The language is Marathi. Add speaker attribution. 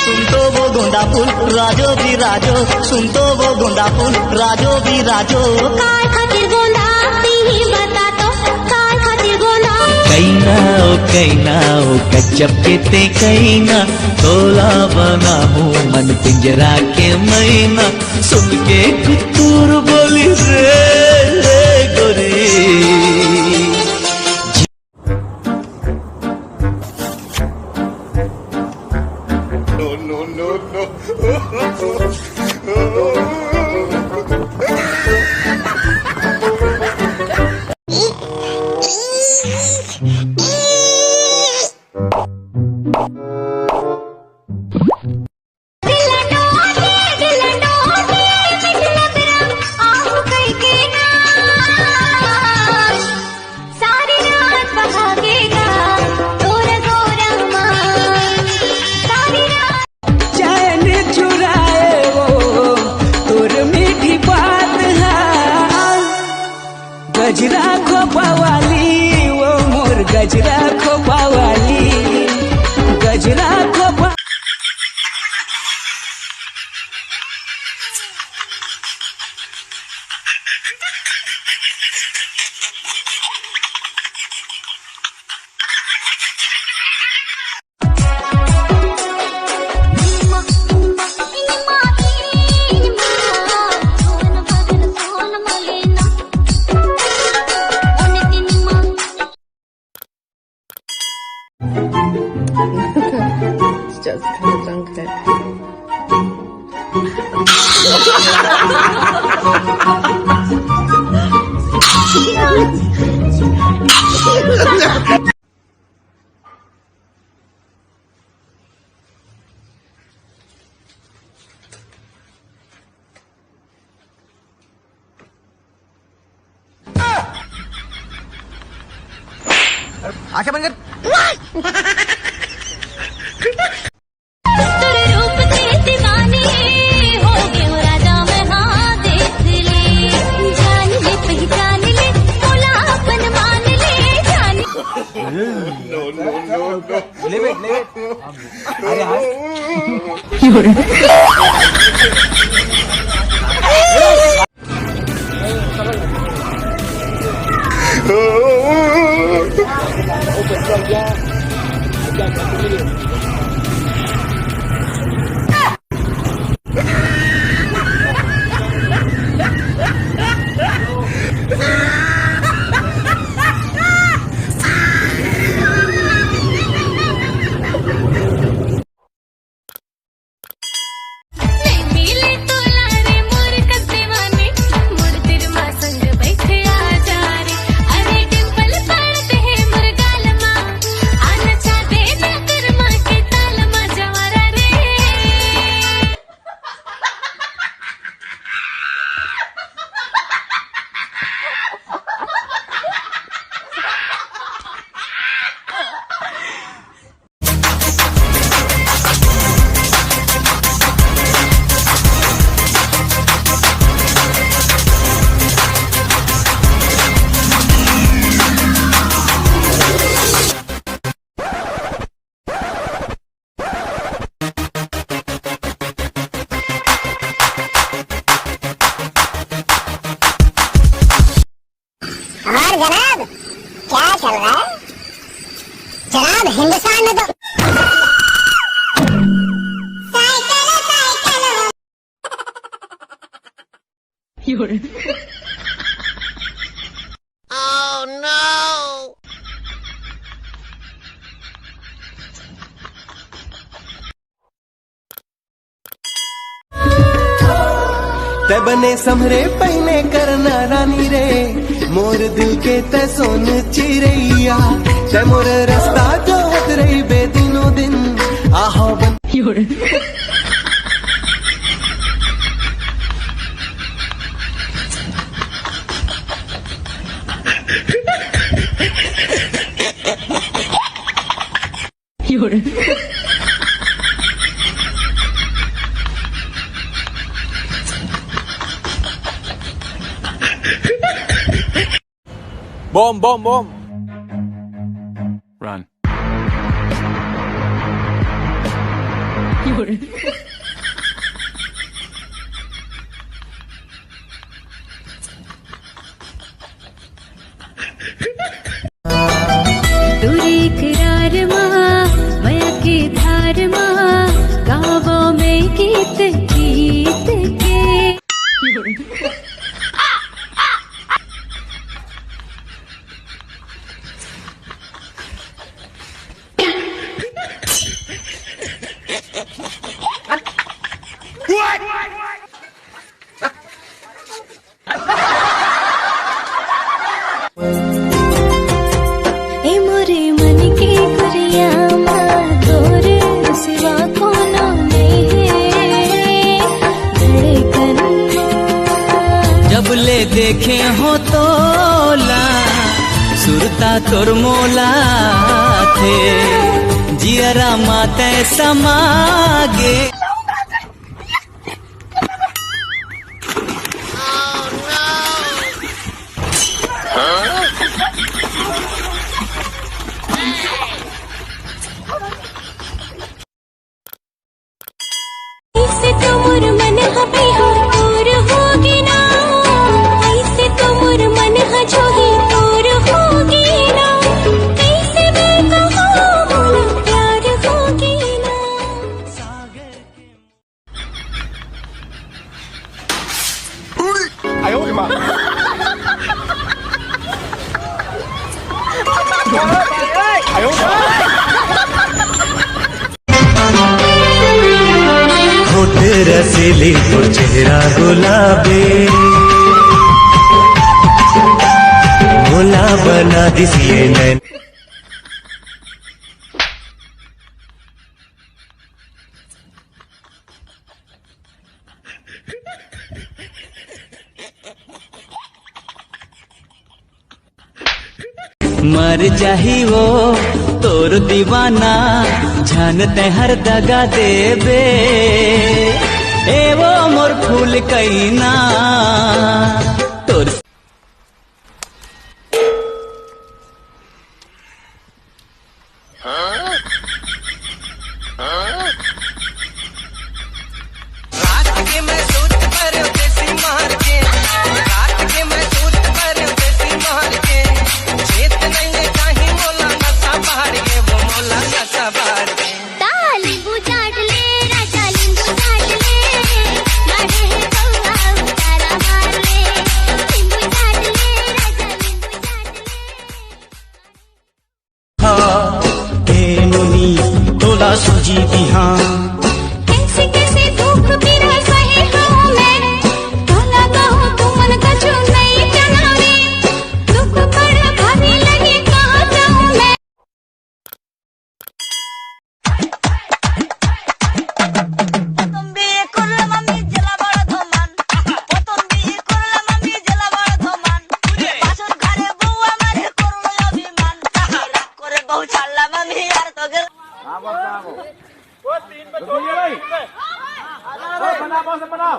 Speaker 1: सुनतो वो गोंदा फूल राजो भी राजो, सुनतो वो गोंदा फूल राजो भी राजो.
Speaker 2: काय खातीर गोंदा तीही बतातो, काय खातीर गोंदा.
Speaker 3: कैना ओ गजब के ते कैना, तोला बनाहू मन पिंजरा के मैना, सुन के कुतूर बोली रे गोरी.
Speaker 4: गजरा खोपावाली वो मोर गजरा खोपावाली, गजरा खोपा.
Speaker 5: It's just kind of uncut.
Speaker 1: आंखें बंद कर.
Speaker 2: रूप से दीवाने हो गए हो राजा मैं, हाँ देख ले, जान ले पहचान ले, बोला अपन मान ले, जान.
Speaker 1: ले बेट. अरे
Speaker 6: जनाब क्या चल रहा है जनाब? हिंदुस्तान में तो
Speaker 2: Oh no!
Speaker 3: ते बने समरे पहने करना रानी रे, मोर दिल के ते सोन चिरैया, ते मोर रास्ता जो हद रही बेदिनों दिन आहो बन.
Speaker 7: Bomb, bomb, bomb. Run.
Speaker 2: तुरी करार माया की धार गावों में गीत गीत के ए मोरे मन की गुड़िया तोर सिवा कोनो नहीं है धड़कन
Speaker 4: जब ले देखे हो तोला सुरता तोर मोला थे जियरा माते समागे
Speaker 2: ऐसे तो मोर मन हबे हो तोर होगी ना ऐसे तो मोर मन हजोही तोर होगी ना कैसे मैं कहूँ मोला प्यार होगी ना
Speaker 3: होठ रसीली तो चेहरा गुलाबी भोला बना दिसिए नैन
Speaker 4: मर जाही वो तोर दीवाना जानते हर दगा देबे ए वो मोर फूल कैना तोर
Speaker 7: रात के मैं सूत पर देसी मार के रात के मैं सूत पर देसी मार के चेत नहीं है कहीं मोला नशा बाहर के वो मोला नशा बाहर के
Speaker 2: लींबू चाट ले राजा लींबू चाट ले मारे है कौआ उतारा मार ले लींबू चाट ले राजा लींबू चाट ले
Speaker 1: ए नोनी तोला सूजी बिहां
Speaker 2: कैसे कैसे दुख बिना सहे हूँ मैं काला कहूँ तू मन कछु नहीं जनावे दुख बड़ा भारी लगे कहाँ जाऊँ मैं
Speaker 7: बना